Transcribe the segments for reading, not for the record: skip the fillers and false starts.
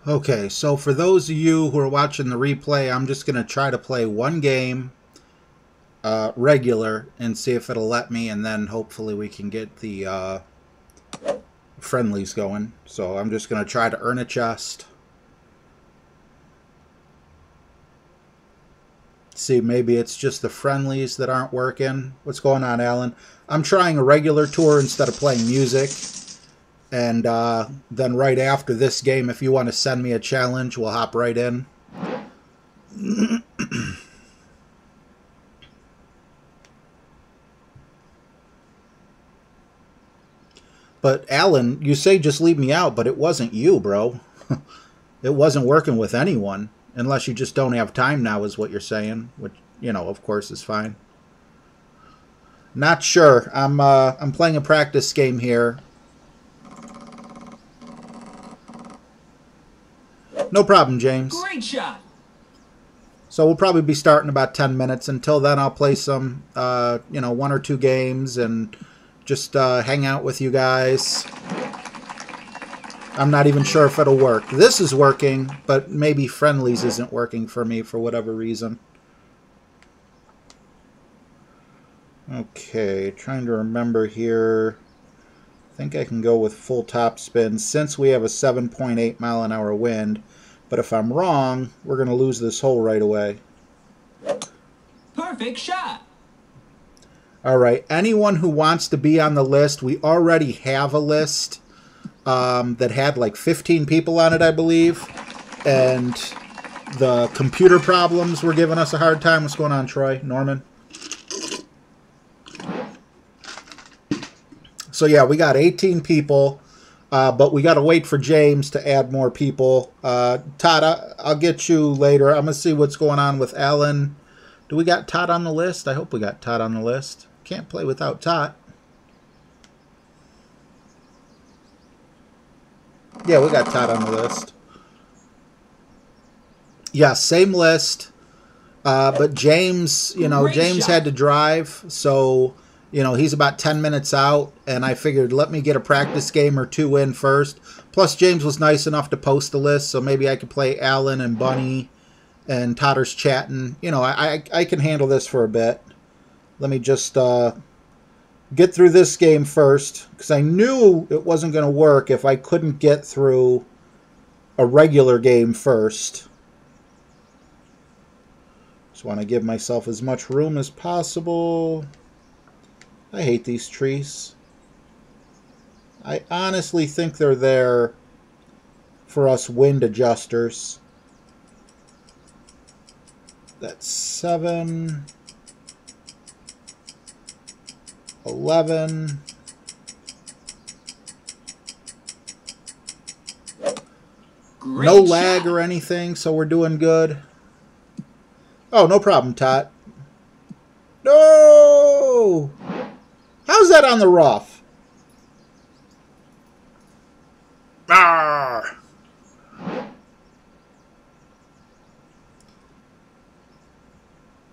Okay, so for those of you who are watching the replay, I'm just going to try to play one game regular and see if it'll let me, and then hopefully we can get the friendlies going. So I'm just going to try to earn a chest. See, maybe it's just the friendlies that aren't working. What's going on, Alan? I'm trying a regular tour instead of playing music. And then right after this game, if you want to send me a challenge, we'll hop right in. But Alan, you say just leave me out, but it wasn't you, bro. It wasn't working with anyone. Unless you just don't have time now is what you're saying. Which, you know, of course is fine. Not sure. I'm playing a practice game here. No problem, James. Great shot. So we'll probably be starting about 10 minutes. Until then, I'll play some, you know, 1 or 2 games and just hang out with you guys. I'm not even sure if it'll work. This is working, but maybe friendlies isn't working for me for whatever reason. Okay, trying to remember here. I think I can go with full top spin since we have a 7.8 mile an hour wind. But if I'm wrong, we're going to lose this hole right away. Perfect shot. All right, anyone who wants to be on the list, we already have a list that had like 15 people on it, I believe. And the computer problems were giving us a hard time. What's going on, Troy? Norman? So yeah, we got 18 people, but we got to wait for James to add more people. Todd, I'll get you later. I'm going to see what's going on with Alan. Do we got Todd on the list? I hope we got Todd on the list. Can't play without Todd. Yeah, we got Todd on the list. Yeah, same list. But James, you know, James had to drive, so... You know, he's about 10 minutes out, and I figured let me get a practice game or 2 in first. Plus, James was nice enough to post the list, so maybe I could play Alan and Bunny and Totter's chatting. You know, I can handle this for a bit. Let me just get through this game first, because I knew it wasn't going to work if I couldn't get through a regular game first. Just want to give myself as much room as possible. I hate these trees. I honestly think they're there for us wind adjusters. That's 7, 11. No lag or anything, so we're doing good. Oh, no problem, Tot. No! How's that on the rough? Arr!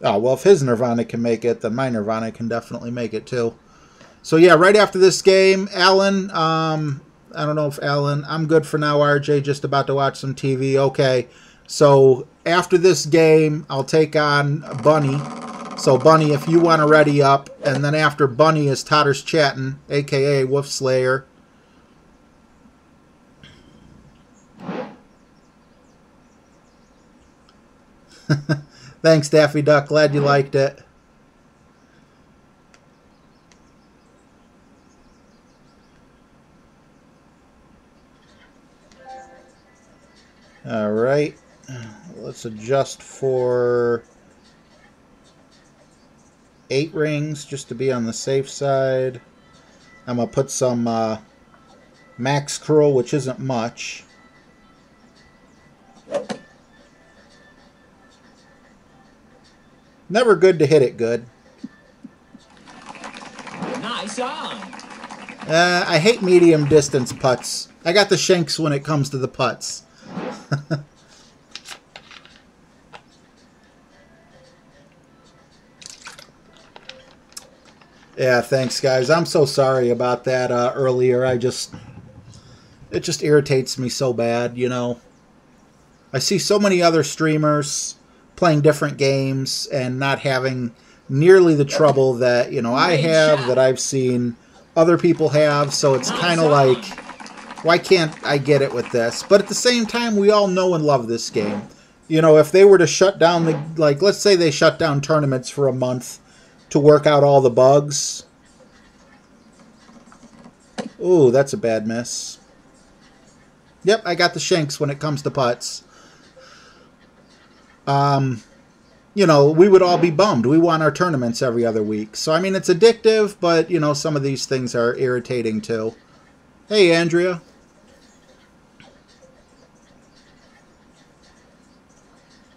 Oh, well, if his Nirvana can make it, then my Nirvana can definitely make it too. So, yeah, right after this game, Alan, I don't know if Alan, I'm good for now, RJ, just about to watch some TV. Okay, so after this game, I'll take on Bunny. So, Bunny, if you want to ready up, and then after Bunny is Totter's Chatting, a.k.a. Wolf Slayer. Thanks, Daffy Duck. Glad you liked it. All right. Let's adjust for 8 rings just to be on the safe side. I'm going to put some max curl, which isn't much. Never good to hit it good. Nice on. I hate medium distance putts. I got the shanks when it comes to the putts. Yeah, thanks, guys. I'm so sorry about that earlier. It just irritates me so bad, you know. I see so many other streamers playing different games and not having nearly the trouble that, you know, I have, that I've seen other people have. So it's kind of like, why can't I get it with this? But at the same time, we all know and love this game. You know, if they were to shut down the, like, let's say they shut down tournaments for a month to work out all the bugs. Ooh, that's a bad miss. Yep, I got the shanks when it comes to putts. You know, we would all be bummed. We want our tournaments every other week. So, I mean, it's addictive, but, you know, some of these things are irritating, too. Hey, Andrea.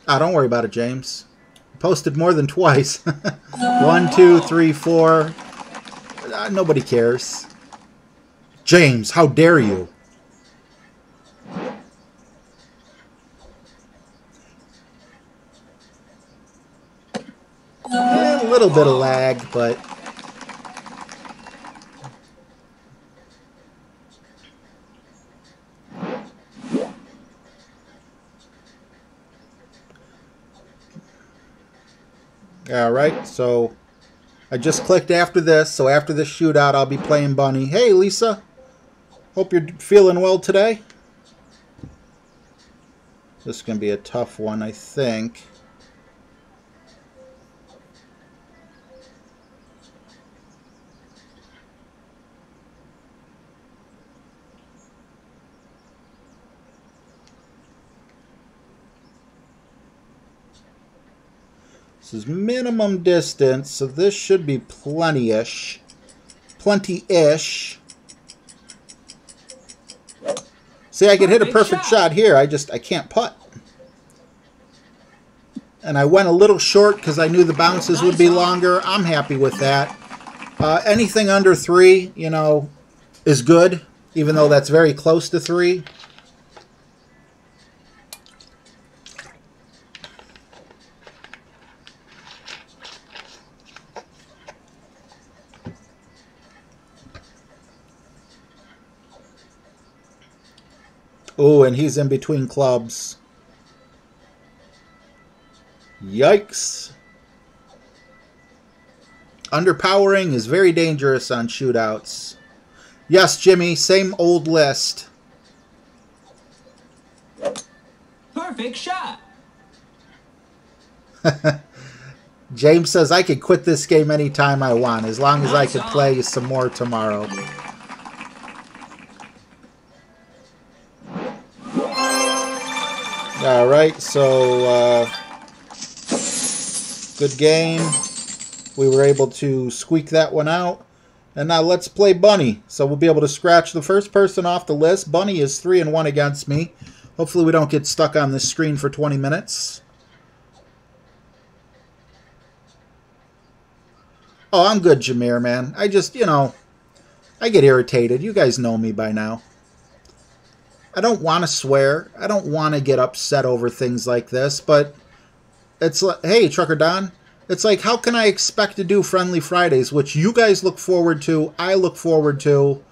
Ah, don't worry about it, James. Posted more than twice. 1, 2, 3, 4. Nobody cares. James, how dare you? A little bit of lag, but... Alright, so I just clicked after this, so after this shootout I'll be playing Bunny. Hey Lisa, hope you're feeling well today. This is going to be a tough one, I think. This is minimum distance, so this should be plenty-ish. Plenty-ish. See, I could hit a perfect shot here. I can't putt. And I went a little short because I knew the bounces would be longer. I'm happy with that. Anything under 3, you know, is good, even though that's very close to 3. Oh, and he's in between clubs. Yikes. Underpowering is very dangerous on shootouts. Yes, Jimmy, same old list. Perfect shot. James says I could quit this game anytime I want, as long as I could play some more tomorrow. Alright, so good game. We were able to squeak that one out. And now let's play Bunny. So we'll be able to scratch the first person off the list. Bunny is 3-1 against me. Hopefully we don't get stuck on this screen for 20 minutes. Oh, I'm good, Jameer, man. I just, you know, I get irritated. You guys know me by now. I don't want to swear. I don't want to get upset over things like this, but it's like, hey, Trucker Don, it's like, how can I expect to do Friendly Fridays, which you guys look forward to, I look forward to.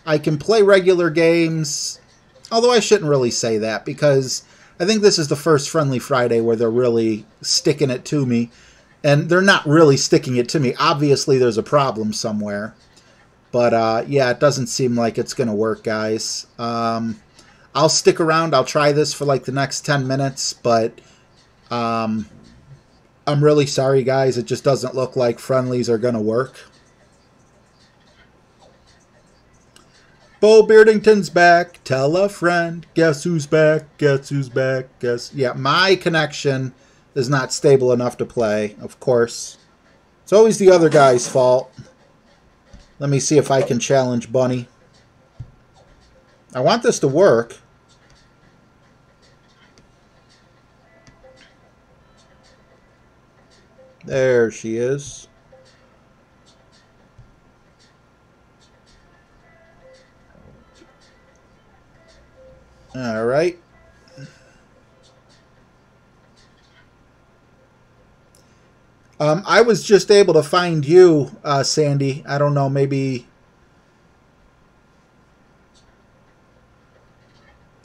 I can play regular games, although I shouldn't really say that, because I think this is the first Friendly Friday where they're really sticking it to me, and they're not really sticking it to me. Obviously, there's a problem somewhere, but yeah, it doesn't seem like it's going to work, guys. I'll stick around. I'll try this for like the next 10 minutes, but I'm really sorry, guys. It just doesn't look like friendlies are going to work. Bo Beardington's back. Tell a friend. Guess who's back? Guess who's back? Guess. Yeah, my connection is not stable enough to play, of course. It's always the other guy's fault. Let me see if I can challenge Bunny. I want this to work. There she is. All right. I was just able to find you, Sandy. I don't know, maybe...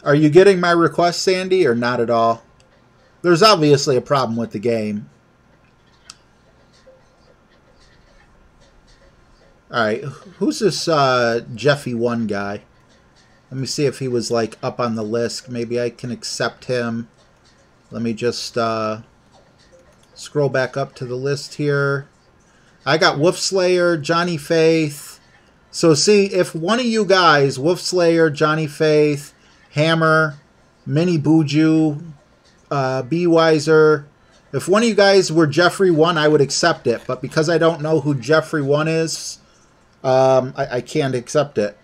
Are you getting my request, Sandy, or not at all? There's obviously a problem with the game. Alright, who's this Jeffy1 guy? Let me see if he was like up on the list. Maybe I can accept him. Let me just scroll back up to the list here. I got Wolfslayer, Johnny Faith. So see, if one of you guys, Wolfslayer, Johnny Faith, Hammer, Mini Buju, B Wiser, if one of you guys were Jeffrey1, I would accept it. But because I don't know who Jeffrey1 is, I can't accept it.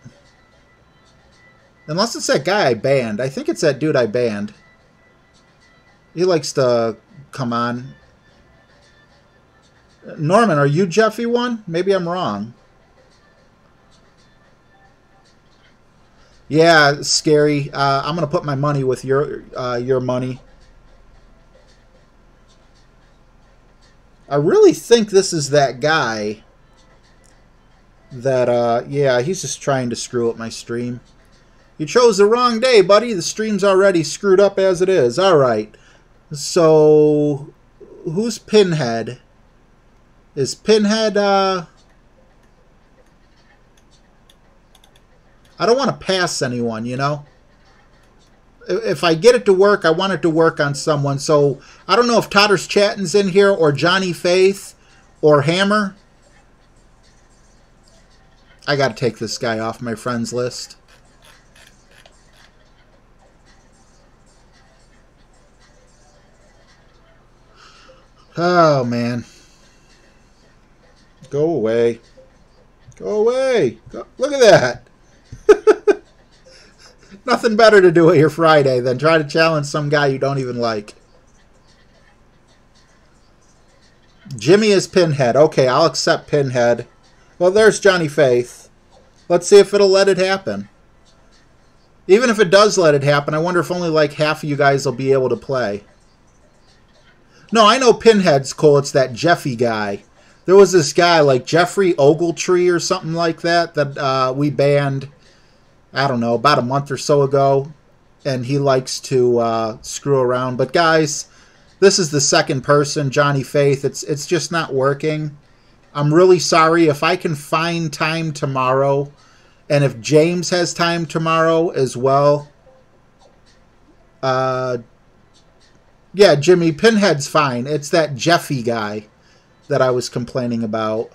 Unless it's that guy I banned. I think it's that dude I banned. He likes to come on. Norman, are you Jeffy1? Maybe I'm wrong. Yeah, Scary. I'm going to put my money with your money. I really think this is that guy that, yeah, he's just trying to screw up my stream. You chose the wrong day, buddy. The stream's already screwed up as it is. All right. So, who's Pinhead? Is Pinhead, I don't want to pass anyone, you know? If I get it to work, I want it to work on someone. So, I don't know if Totter's Chattin's in here, or Johnny Faith, or Hammer. I got to take this guy off my friends list. Oh, man. Go away. Go away. Go. Look at that. Nothing better to do with your Friday than try to challenge some guy you don't even like. Jimmy is Pinhead. Okay, I'll accept Pinhead. Well, there's Johnny Faith. Let's see if it'll let it happen. Even if it does let it happen, I wonder if only like half of you guys will be able to play. No, I know Pinhead's cool. It's that Jeffy guy. There was this guy like Jeffrey Ogletree or something like that that we banned, I don't know, about a month or so ago. And he likes to screw around. But guys, this is the second person, Johnny Faith. It's just not working. I'm really sorry. If I can find time tomorrow, and if James has time tomorrow as well, yeah, Jimmy, Pinhead's fine. It's that Jeffy guy that I was complaining about.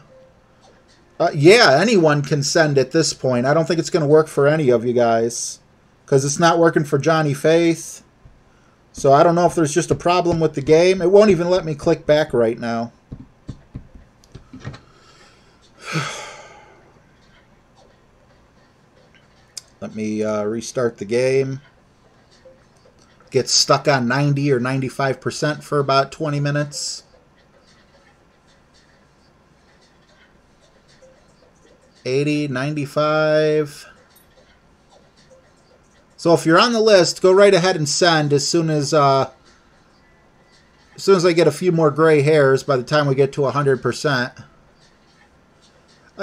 Yeah, anyone can send at this point. I don't think it's going to work for any of you guys, because it's not working for Johnny Faith. So I don't know if there's just a problem with the game. It won't even let me click back right now. Let me restart the game. Get stuck on 90 or 95% for about 20 minutes. 80, 95. So if you're on the list, go right ahead and send as soon as I get a few more gray hairs by the time we get to 100%.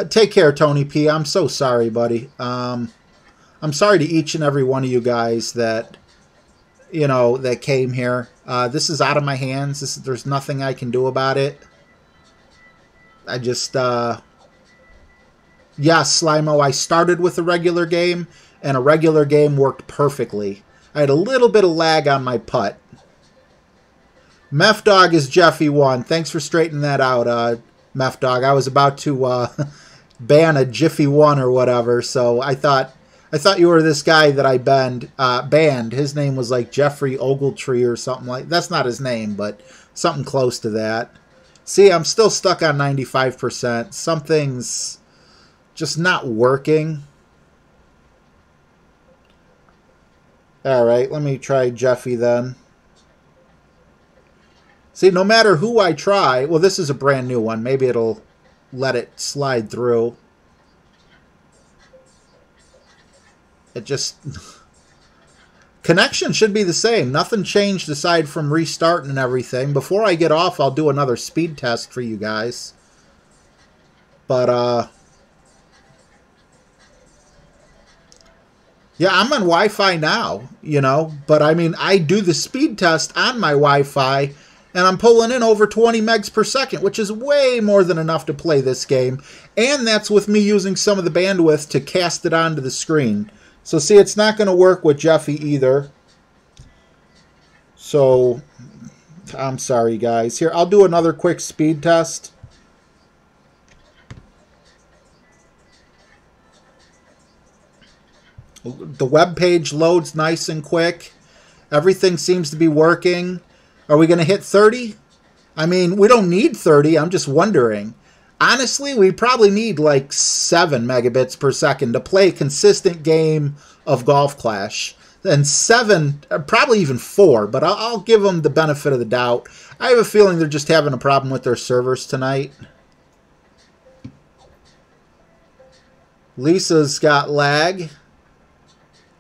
Take care, Tony P. I'm so sorry, buddy. I'm sorry to each and every one of you guys that, you know, that came here. This is out of my hands. There's nothing I can do about it. I just, yeah, Slimo, I started with a regular game, and a regular game worked perfectly. I had a little bit of lag on my putt. Meth Dog is Jeffy1. Thanks for straightening that out, Meth Dog. I was about to ban a Jiffy1 or whatever, so I thought you were this guy that I banned. His name was like Jeffrey Ogletree or something like. That's not his name, but something close to that. See, I'm still stuck on 95%. Something's just not working. All right, let me try Jeffy then. See, no matter who I try, well, this is a brand new one. Maybe it'll let it slide through. It just... Connection should be the same. Nothing changed aside from restarting and everything. Before I get off, I'll do another speed test for you guys. But, Yeah, I'm on Wi-Fi now, you know, but I mean, I do the speed test on my Wi-Fi, and I'm pulling in over 20 megs per second, which is way more than enough to play this game. And that's with me using some of the bandwidth to cast it onto the screen. So see, it's not going to work with Jeffy either. So, I'm sorry, guys. Here, I'll do another quick speed test. The web page loads nice and quick. Everything seems to be working. Are we going to hit 30? I mean, we don't need 30. I'm just wondering. Honestly, we probably need like 7 megabits per second to play a consistent game of Golf Clash. And 7, probably even 4, but I'll give them the benefit of the doubt. I have a feeling they're just having a problem with their servers tonight. Lisa's got lag.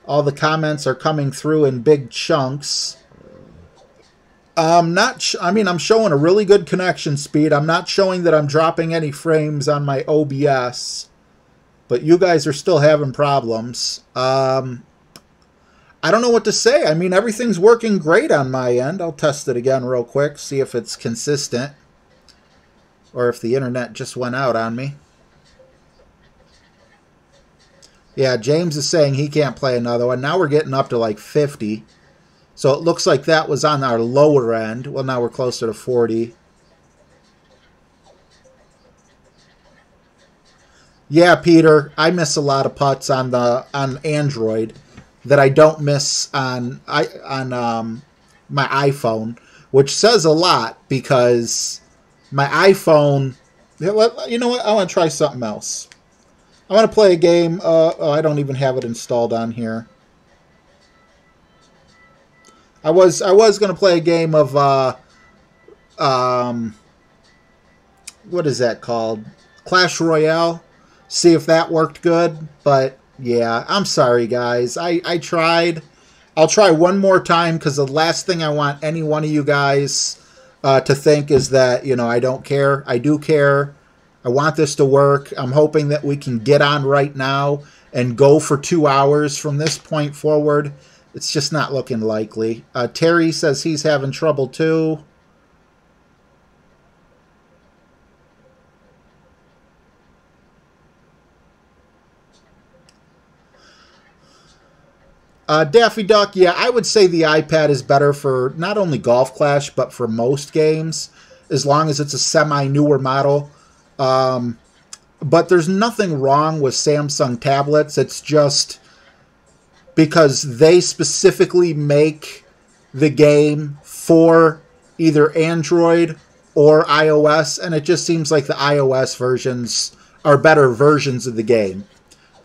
All the comments are coming through in big chunks. I'm showing a really good connection speed. I'm not showing that I'm dropping any frames on my OBS. But you guys are still having problems. I don't know what to say. I mean, everything's working great on my end. I'll test it again real quick, see if it's consistent. Or if the internet just went out on me. Yeah, James is saying he can't play another one. Now we're getting up to like 50. So it looks like that was on our lower end. Well, now we're closer to 40. Yeah, Peter, I miss a lot of putts on Android that I don't miss on my iPhone, which says a lot because my iPhone... You know what? I want to try something else. I want to play a game. I don't even have it installed on here. I was going to play a game of what is that called? Clash Royale. See if that worked good. But yeah, I'm sorry, guys. I tried. I'll try one more time because the last thing I want any one of you guys to think is that, you know, I don't care. I do care. I want this to work. I'm hoping that we can get on right now and go for 2 hours from this point forward. It's just not looking likely. Terry says he's having trouble too. Daffy Duck, yeah, I would say the iPad is better for not only Golf Clash, but for most games, as long as it's a semi-newer model. But there's nothing wrong with Samsung tablets. It's just because they specifically make the game for either Android or iOS, and it just seems like the iOS versions are better versions of the game.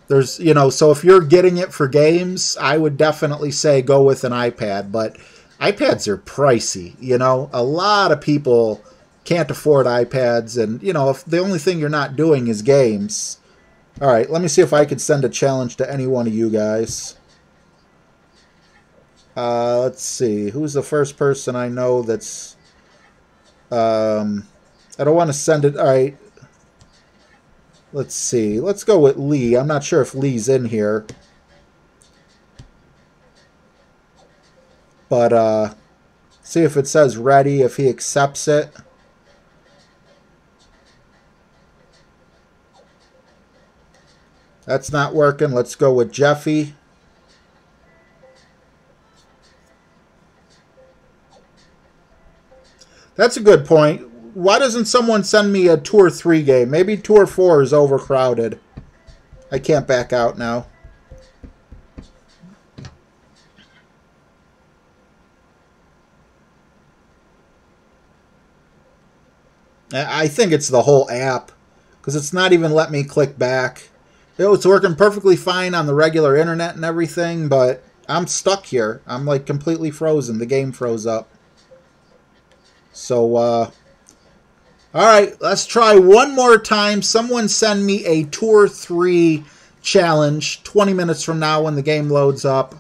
There's, you know, so if you're getting it for games, I would definitely say go with an iPad, but iPads are pricey, you know. A lot of people can't afford iPads, and, you know, if the only thing you're not doing is games. All right, let me see if I could send a challenge to any one of you guys. Let's see. Who's the first person I know that's... I don't want to send it... All right. Let's see. Let's go with Lee. I'm not sure if Lee's in here. But, see if it says ready, if he accepts it. That's not working. Let's go with Jeffy. That's a good point. Why doesn't someone send me a Tour 3 game? Maybe Tour 4 is overcrowded. I can't back out now. I think it's the whole app, because it's not even letting me click back. It's working perfectly fine on the regular internet and everything, but I'm stuck here. I'm like completely frozen. The game froze up. So, all right, let's try one more time. Someone send me a Tour 3 challenge 20 minutes from now when the game loads up.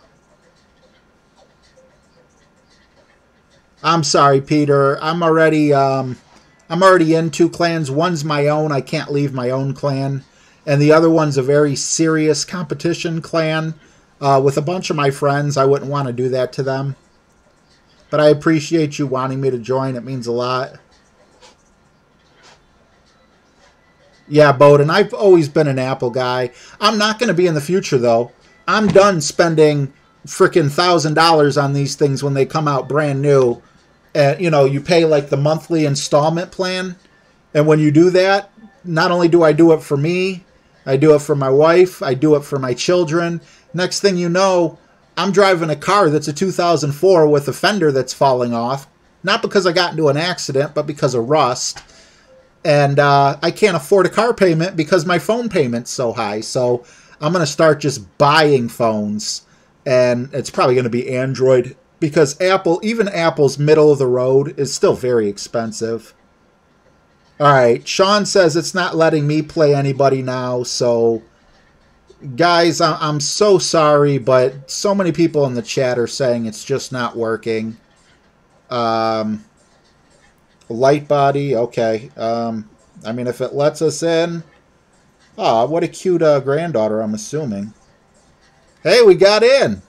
I'm sorry, Peter. I'm already in 2 clans. One's my own. I can't leave my own clan. And the other one's a very serious competition clan. With a bunch of my friends, I wouldn't want to do that to them. But I appreciate you wanting me to join. It means a lot. Yeah, Bowden, I've always been an Apple guy. I'm not going to be in the future, though. I'm done spending frickin' $1,000 on these things when they come out brand new. And, you know, you pay like the monthly installment plan. And when you do that, not only do I do it for me, I do it for my wife, I do it for my children. Next thing you know, I'm driving a car that's a 2004 with a fender that's falling off. Not because I got into an accident, but because of rust. And I can't afford a car payment because my phone payment's so high. So I'm going to start just buying phones. And it's probably going to be Android. Because Apple, even Apple's middle of the road, is still very expensive. Alright, Sean says it's not letting me play anybody now. So, guys, I'm so sorry. But so many people in the chat are saying it's just not working. Light body, okay. I mean, if it lets us in. Oh, what a cute granddaughter, I'm assuming. Hey, we got in.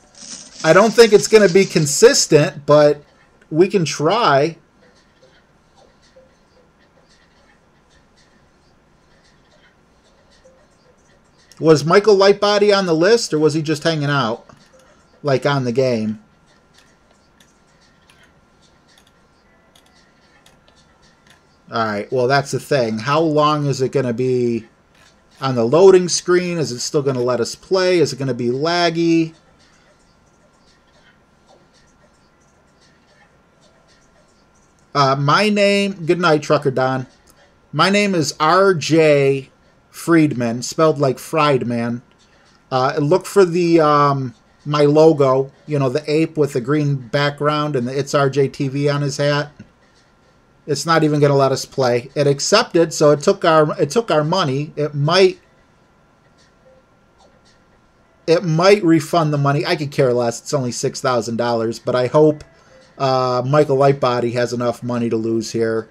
I don't think it's going to be consistent, but we can try. Was Michael Lightbody on the list, or was he just hanging out, like on the game? Alright, well, that's the thing. How long is it going to be on the loading screen? Is it still going to let us play? Is it going to be laggy? My name... Good night, Trucker Don. My name is R.J. Friedman, spelled like fried man. Look for the my logo, you know, the ape with the green background and the It's RJ TV on his hat. It's not even going to let us play. It accepted, so it took our money. It might refund the money. I could care less. It's only $6,000, but I hope Michael Lightbody has enough money to lose here.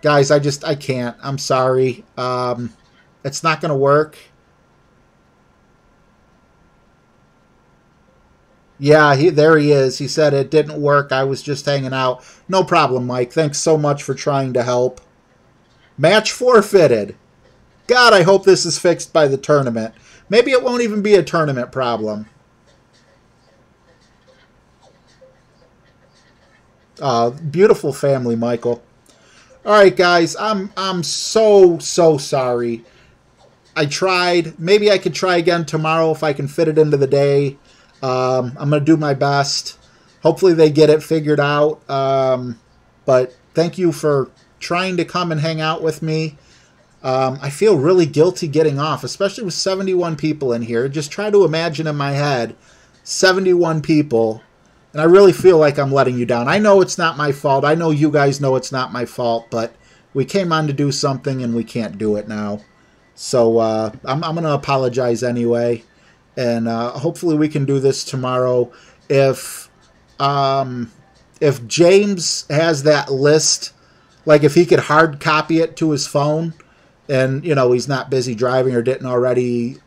Guys, I can't. I'm sorry. It's not going to work. Yeah, there he is. He said it didn't work. I was just hanging out. No problem, Mike. Thanks so much for trying to help. Match forfeited. God, I hope this is fixed by the tournament. Maybe it won't even be a tournament problem. Beautiful family, Michael. All right, guys. I'm so sorry. I tried. Maybe I could try again tomorrow if I can fit it into the day. I'm going to do my best. Hopefully they get it figured out. But thank you for trying to come and hang out with me. I feel really guilty getting off, especially with 71 people in here. Just try to imagine in my head 71 people. And I really feel like I'm letting you down. I know it's not my fault. I know you guys know it's not my fault. But we came on to do something and we can't do it now. So I'm going to apologize anyway. And hopefully we can do this tomorrow. If James has that list, like if he could hard copy it to his phone, and you know he's not busy driving or didn't already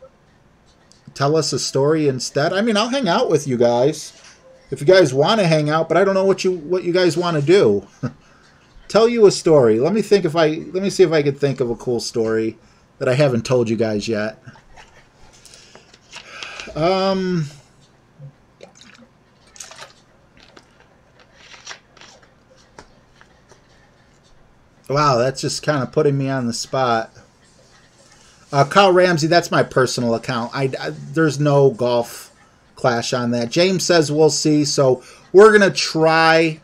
tell us a story instead. I mean, I'll hang out with you guys if you guys want to hang out, but I don't know what you guys want to do. Tell you a story. Let me see if I could think of a cool story that I haven't told you guys yet. Wow, that's just kind of putting me on the spot. Kyle Ramsey, that's my personal account. There's no golf clash on that. James says we'll see, so we're going to try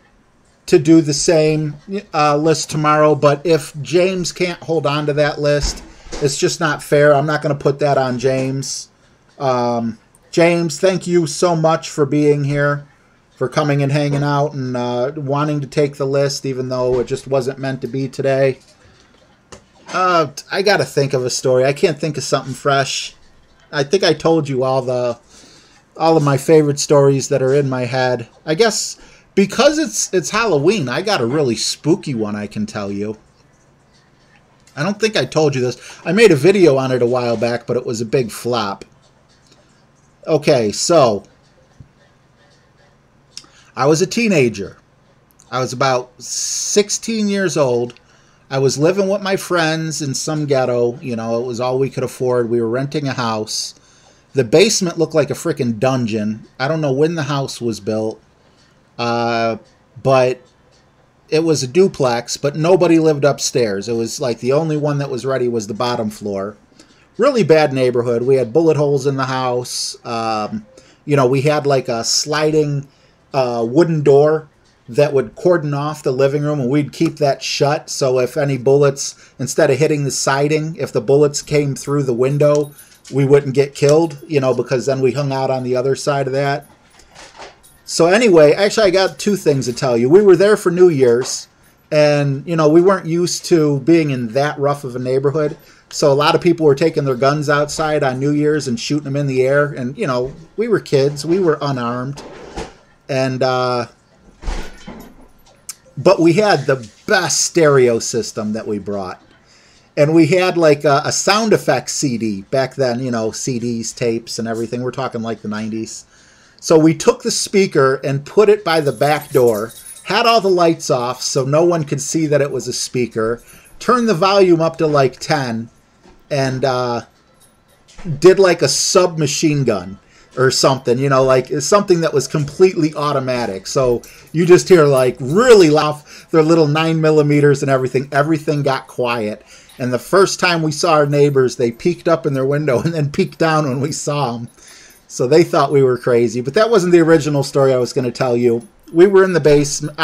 to do the same list tomorrow, but if James can't hold on to that list, it's just not fair. I'm not going to put that on James. James, thank you so much for being here, for coming and hanging out and wanting to take the list, even though it just wasn't meant to be today. I got to think of a story. I can't think of something fresh. I think I told you all of my favorite stories that are in my head. I guess because it's Halloween, I got a really spooky one I can tell you. I don't think I told you this. I made a video on it a while back, but it was a big flop. Okay, so I was a teenager. I was about 16 years old. I was living with my friends in some ghetto. You know, it was all we could afford. We were renting a house. The basement looked like a freaking dungeon. I don't know when the house was built, but it was a duplex, but nobody lived upstairs. It was like the only one that was ready was the bottom floor. Really bad neighborhood. We had bullet holes in the house. You know, we had like a sliding wooden door that would cordon off the living room, and we'd keep that shut. So if any bullets, instead of hitting the siding, if the bullets came through the window, we wouldn't get killed, you know, because then we hung out on the other side of that. So anyway, actually I got two things to tell you. We were there for New Year's, and, you know, we weren't used to being in that rough of a neighborhood. So a lot of people were taking their guns outside on New Year's and shooting them in the air. And, you know, we were kids. We were unarmed. And, but we had the best stereo system that we brought. And we had like a sound effects CD back then, you know, CDs, tapes, and everything. We're talking like the 90s. So we took the speaker and put it by the back door, had all the lights off so no one could see that it was a speaker, turned the volume up to like 10, and did like a submachine gun or something, you know, like something that was completely automatic. So you just hear like really loud, their little 9mm and everything. Everything got quiet. And the first time we saw our neighbors, they peeked up in their window and then peeked down when we saw them. So they thought we were crazy. But that wasn't the original story I was going to tell you. We were in the basement.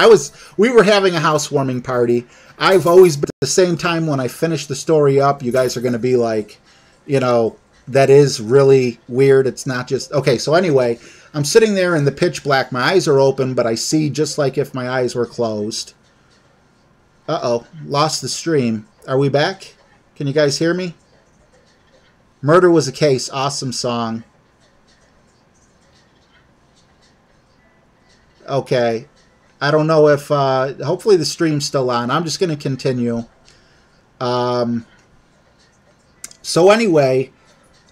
We were having a housewarming party. I've always been at the same time when I finish the story up, you guys are going to be like, you know, that is really weird. It's not just... Okay, so anyway, I'm sitting there in the pitch black. My eyes are open, but I see just like if my eyes were closed. Uh-oh, lost the stream. Are we back? Can you guys hear me? Murder Was a Case, awesome song. Okay, I don't know if... hopefully the stream's still on. I'm just going to continue. So anyway...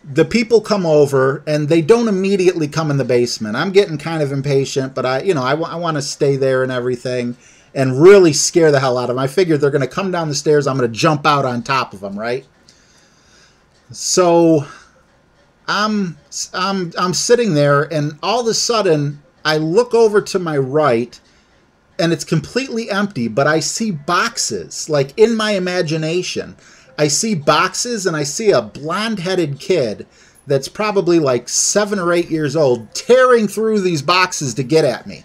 The people come over, and they don't immediately come in the basement. I'm getting kind of impatient, but I want to stay there and everything and really scare the hell out of them. I figured they're going to come down the stairs. I'm going to jump out on top of them, right? So I'm sitting there, and all of a sudden, I look over to my right, and it's completely empty, but I see boxes, like in my imagination. I see boxes, and I see a blonde-headed kid that's probably like 7 or 8 years old tearing through these boxes to get at me.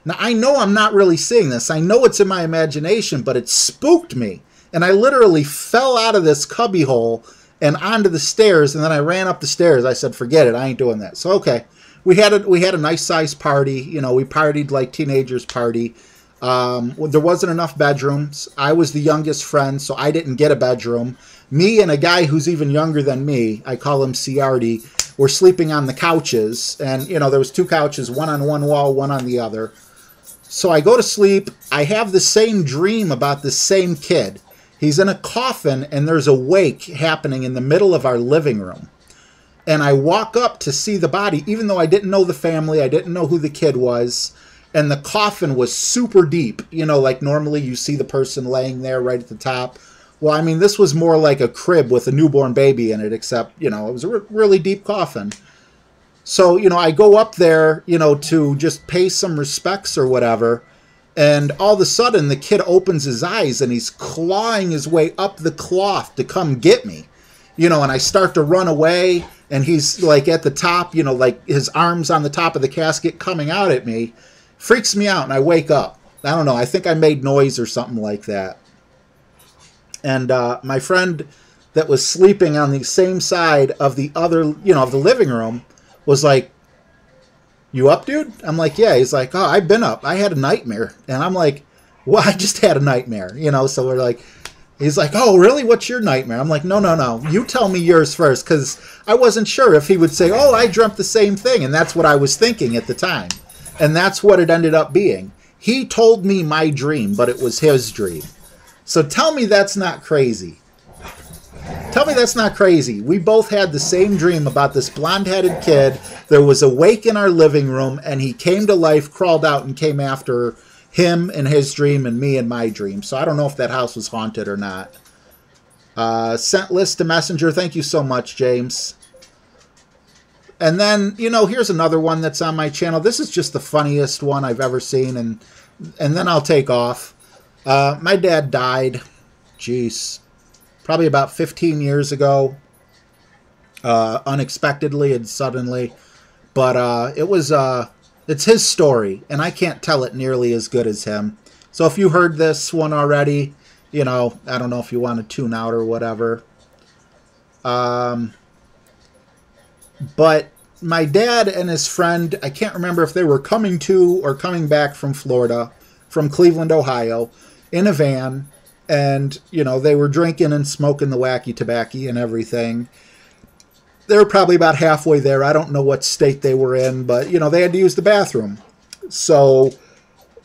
Now, I know I'm not really seeing this. I know it's in my imagination, but it spooked me. And I literally fell out of this cubbyhole and onto the stairs, and then I ran up the stairs. I said, forget it. I ain't doing that. So, okay. We had a nice-sized party. You know, we partied like teenagers party. There wasn't enough bedrooms. I was the youngest friend, so I didn't get a bedroom. Me and a guy who's even younger than me, I call him Ciardi, were sleeping on the couches. And, you know, there was 2 couches, one on one wall, one on the other. So I go to sleep. I have the same dream about the same kid. He's in a coffin, and there's a wake happening in the middle of our living room. And I walk up to see the body, even though I didn't know the family. I didn't know who the kid was. And the coffin was super deep. You know, like normally you see the person laying there right at the top. Well, I mean, this was more like a crib with a newborn baby in it, except, you know, it was a really deep coffin. So, you know, I go up there, you know, to just pay some respects or whatever. And all of a sudden, the kid opens his eyes and he's clawing his way up the cloth to come get me. You know, and I start to run away, and he's like at the top, you know, like his arms on the top of the casket coming out at me. Freaks me out, and I wake up. I don't know. I think I made noise or something like that. And my friend that was sleeping on the same side of the other, you know, of the living room was like, you up, dude? I'm like, yeah. He's like, oh, I've been up. I had a nightmare. And I'm like, well, I just had a nightmare, you know? So we're like, he's like, oh, really? What's your nightmare? I'm like, no. You tell me yours first, because I wasn't sure if he would say, oh, I dreamt the same thing. And that's what I was thinking at the time. And that's what it ended up being. He told me my dream, but it was his dream. So tell me that's not crazy. Tell me that's not crazy. We both had the same dream about this blonde-headed kid. There was a wake in our living room, and he came to life, crawled out, and came after him in his dream and me in my dream. So I don't know if that house was haunted or not. Sent list to Messenger. Thank you so much, James. And then, you know, here's another one that's on my channel. This is just the funniest one I've ever seen, and then I'll take off. My dad died, jeez, probably about 15 years ago, unexpectedly and suddenly. But it's his story, and I can't tell it nearly as good as him. So if you heard this one already, you know, I don't know if you want to tune out or whatever. But my dad and his friend, I can't remember if they were coming to or coming back from Florida, from Cleveland, Ohio, in a van. And, you know, they were drinking and smoking the wacky tobacco and everything. They were probably about halfway there. I don't know what state they were in, but, you know, they had to use the bathroom. So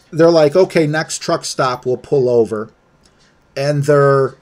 they're like, okay, next truck stop, we'll pull over. And they're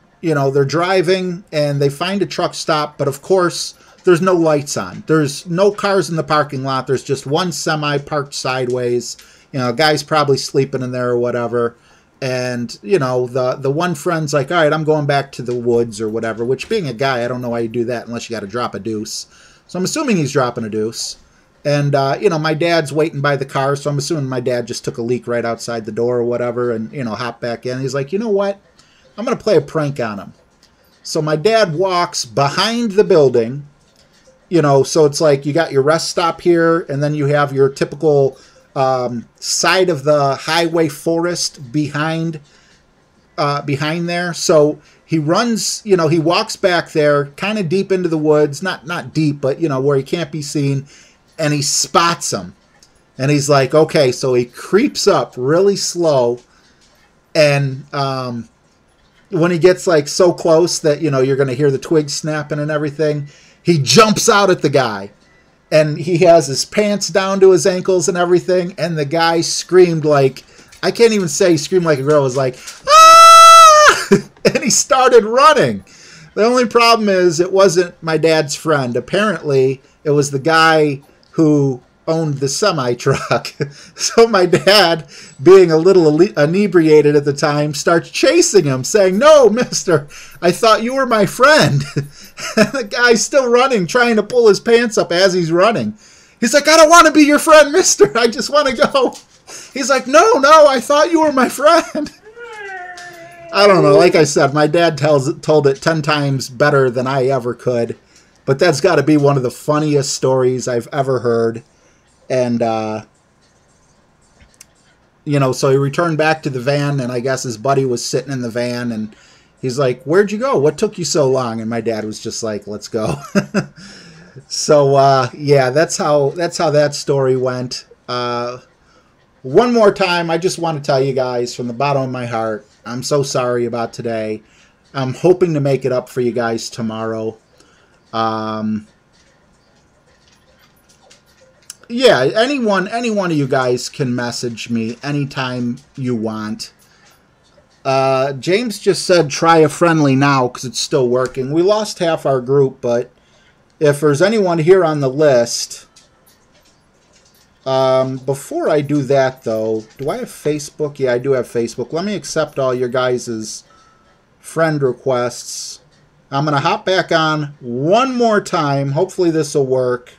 driving and they find a truck stop, but of course there's no lights on. There's no cars in the parking lot. There's just one semi parked sideways. You know, a guy's probably sleeping in there or whatever. And, you know, the one friend's like, all right, I'm going back to the woods or whatever, which being a guy, I don't know why you do that unless you got to drop a deuce. So I'm assuming he's dropping a deuce. And, you know, my dad's waiting by the car, so I'm assuming my dad just took a leak right outside the door or whatever and, you know, hopped back in. He's like, you know what? I'm going to play a prank on him. So my dad walks behind the building, you know, so it's like you got your rest stop here, and then you have your typical side of the highway forest behind there. So he runs, you know, he walks back there kind of deep into the woods, not deep, but, you know, where he can't be seen, and he spots him. And he's like, okay, so he creeps up really slow, and when he gets like so close that, you know, you're going to hear the twigs snapping and everything, he jumps out at the guy. And he has his pants down to his ankles and everything. And the guy screamed like, I can't even say he screamed like a girl. It was like, ah! And he started running. The only problem is it wasn't my dad's friend. Apparently, it was the guy who owned the semi-truck. So my dad, being a little inebriated at the time, starts chasing him, saying, no, mister, I thought you were my friend. And the guy's still running, trying to pull his pants up as he's running. He's like, I don't want to be your friend, mister. I just want to go. He's like, no, I thought you were my friend. I don't know. Like I said, my dad told it 10 times better than I ever could. But that's got to be one of the funniest stories I've ever heard. And, you know, so he returned back to the van, and I guess his buddy was sitting in the van, and he's like, where'd you go? What took you so long? And my dad was just like, let's go. So, yeah, that's how that story went. One more time, I just want to tell you guys from the bottom of my heart, I'm so sorry about today. I'm hoping to make it up for you guys tomorrow. Yeah, any one of you guys can message me anytime you want. James just said try a friendly now because it's still working. We lost half our group, but if there's anyone here on the list... before I do that, though, do I have Facebook? Yeah, I do have Facebook. Let me accept all your guys' friend requests. I'm going to hop back on one more time. Hopefully this will work.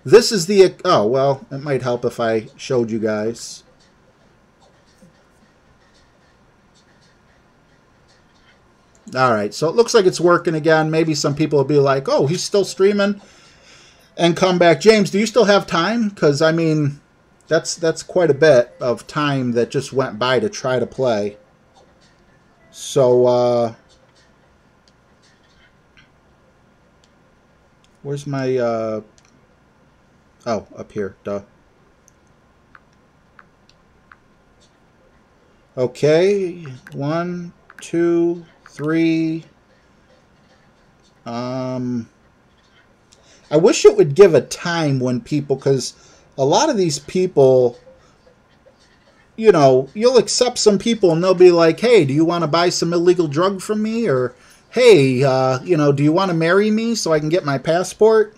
This is the... Oh, well, it might help if I showed you guys. Alright, so it looks like it's working again. Maybe some people will be like, oh, he's still streaming. And come back. James, do you still have time? Because, I mean, that's quite a bit of time that just went by to try to play. So, where's my... Oh, up here. Duh. Okay. 1, 2, 3. I wish it would give a time when people, because a lot of these people, you know, you'll accept some people and they'll be like, hey, do you want to buy some illegal drug from me? Or hey, do you want to marry me so I can get my passport?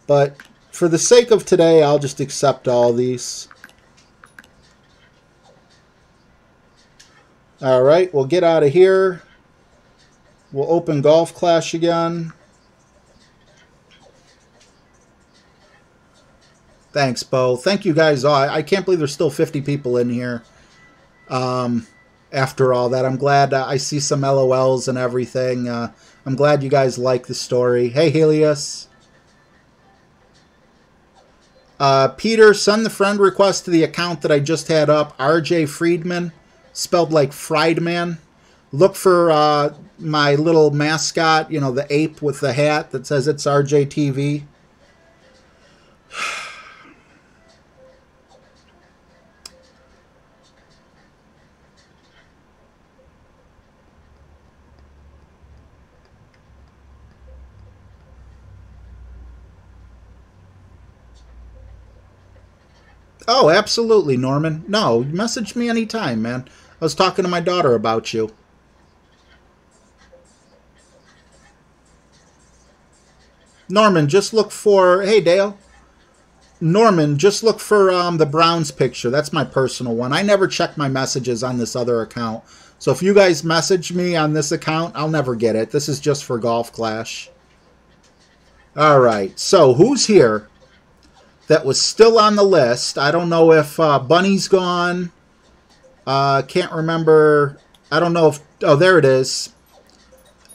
But for the sake of today, I'll just accept all these. All right, we'll get out of here. We'll open Golf Clash again. Thanks, Bo. Thank you guys all. I can't believe there's still 50 people in here. After all that, I'm glad I see some LOLs and everything. I'm glad you guys like the story. Hey, Helios. Peter, send the friend request to the account that I just had up, RJ Friedman, spelled like Friedman. Look for my little mascot, the ape with the hat that says it's RJTV. Oh, absolutely, Norman. No, message me anytime, man. I was talking to my daughter about you. Norman, just look for... Hey, Dale. Norman, just look for the Browns picture. That's my personal one. I never check my messages on this other account. So if you guys message me on this account, I'll never get it. This is just for Golf Clash. All right. So who's here that was still on the list? I don't know if Bunny's gone. Can't remember. I don't know if... Oh, there it is.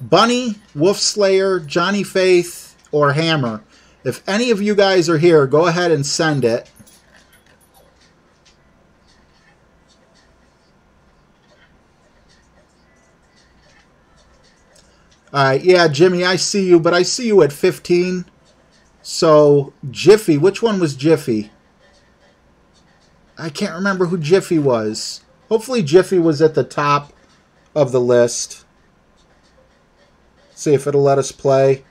Bunny, Wolf Slayer, Johnny Faith, or Hammer. If any of you guys are here, go ahead and send it. All right, yeah, Jimmy, I see you, but I see you at 15. So, Jiffy, which one was Jiffy? I can't remember who Jiffy was. Hopefully Jiffy was at the top of the list. See if it'll let us play.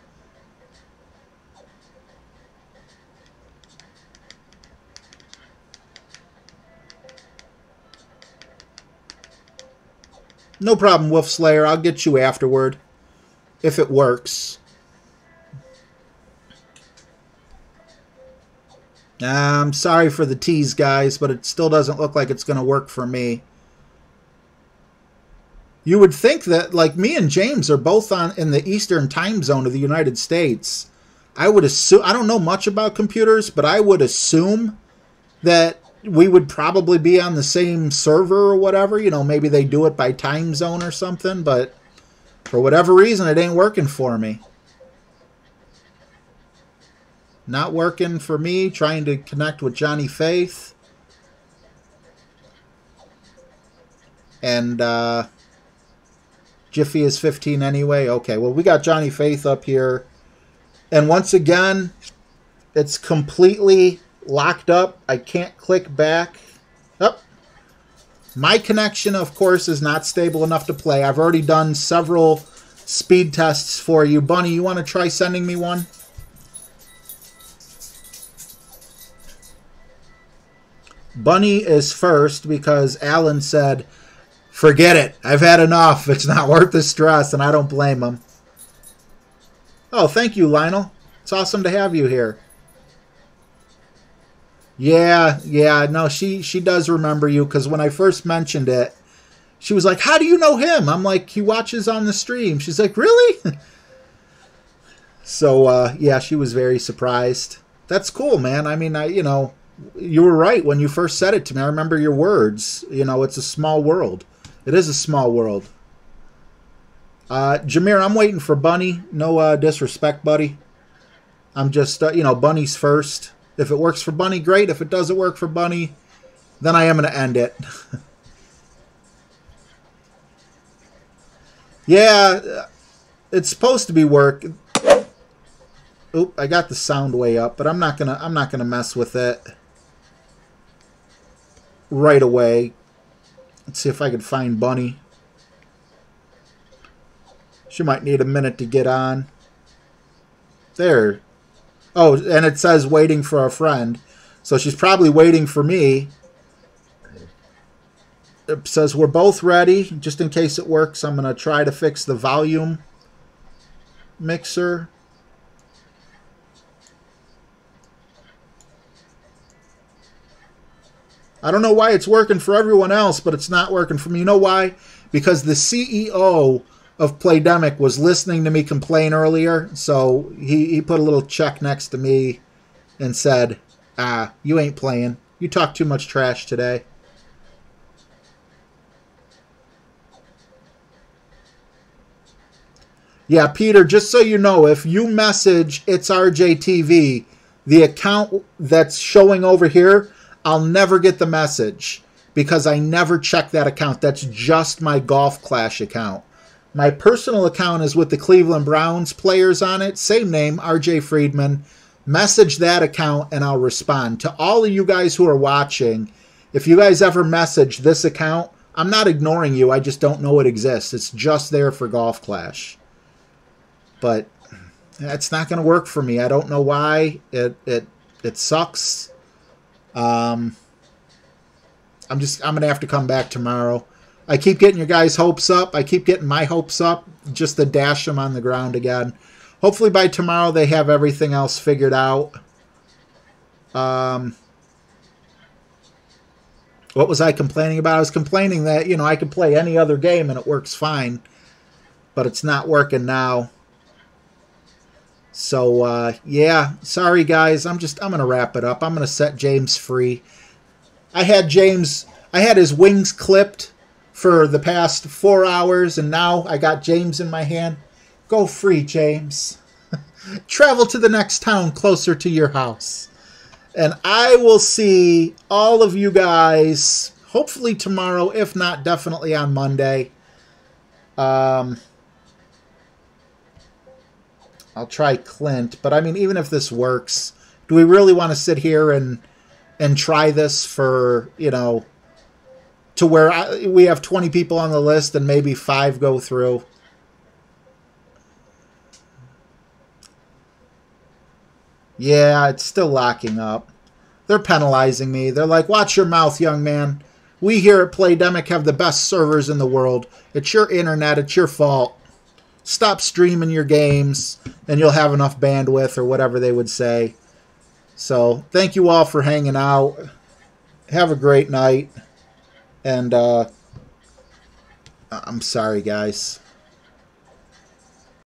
No problem, Wolf Slayer. I'll get you afterward, if it works. I'm sorry for the tease, guys, but it still doesn't look like it's going to work for me. You would think that, like, me and James are both in the Eastern time zone of the United States. I would assume, I don't know much about computers, but I would assume that we would probably be on the same server or whatever. Maybe they do it by time zone or something, but for whatever reason, it ain't working for me. Not working for me, trying to connect with Johnny Faith. And Jiffy is 15 anyway. Okay, well, we got Johnny Faith up here. And once again, it's completely locked up. I can't click back. Oh. My connection, of course, is not stable enough to play. I've already done several speed tests for you. Bunny, you want to try sending me one? Bunny is first because Alan said, forget it. I've had enough. It's not worth the stress, and I don't blame him. Oh, thank you, Lionel. It's awesome to have you here. Yeah, no, she does remember you, because when I first mentioned it, she was like, how do you know him? I'm like, he watches on the stream. She's like, really? So, yeah, she was very surprised. That's cool, man. I mean, you were right when you first said it to me. I remember your words. It's a small world. It is a small world. Jameer, I'm waiting for Bunny. No disrespect, buddy. I'm just, Bunny's first. If it works for Bunny, great. If it doesn't work for Bunny, then I am going to end it. Yeah, it's supposed to be work. Oop, I got the sound way up, but I'm not gonna mess with it right away. Let's see if I can find Bunny. She might need a minute to get on. There. Oh, and it says waiting for a friend. So she's probably waiting for me. It says we're both ready. Just in case it works, I'm going to try to fix the volume Mixer. I don't know why it's working for everyone else, but it's not working for me. You know why? Because the CEO of Playdemic was listening to me complain earlier, so he put a little check next to me and said, "Ah, you ain't playing. You talk too much trash today." Yeah, Peter, just so you know, if you message It's RJTV, the account that's showing over here, I'll never get the message because I never check that account. That's just my Golf Clash account. My personal account is with the Cleveland Browns players on it. Same name, RJ Friedman. Message that account and I'll respond. To all of you guys who are watching, if you guys ever message this account, I'm not ignoring you. I just don't know it exists. It's just there for Golf Clash. But it's not going to work for me. I don't know why. It sucks. I'm going to have to come back tomorrow. I keep getting your guys' hopes up. I keep getting my hopes up just to dash them on the ground again. Hopefully by tomorrow they have everything else figured out. What was I complaining about? I was complaining that, you know, I could play any other game and it works fine. But it's not working now. So, yeah, sorry guys. I'm going to wrap it up. I'm going to set James free. I had his wings clipped for the past 4 hours, and now I got James in my hand. Go free, James. Travel to the next town closer to your house. And I will see all of you guys hopefully tomorrow, if not definitely on Monday. I'll try Clint, but I mean, even if this works, do we really want to sit here and try this for, you know, to where we have 20 people on the list and maybe 5 go through? Yeah, it's still locking up. They're penalizing me. They're like, watch your mouth, young man. We here at Playdemic have the best servers in the world. It's your internet. It's your fault. Stop streaming your games and you'll have enough bandwidth, or whatever they would say. So thank you all for hanging out. Have a great night. And I'm sorry, guys.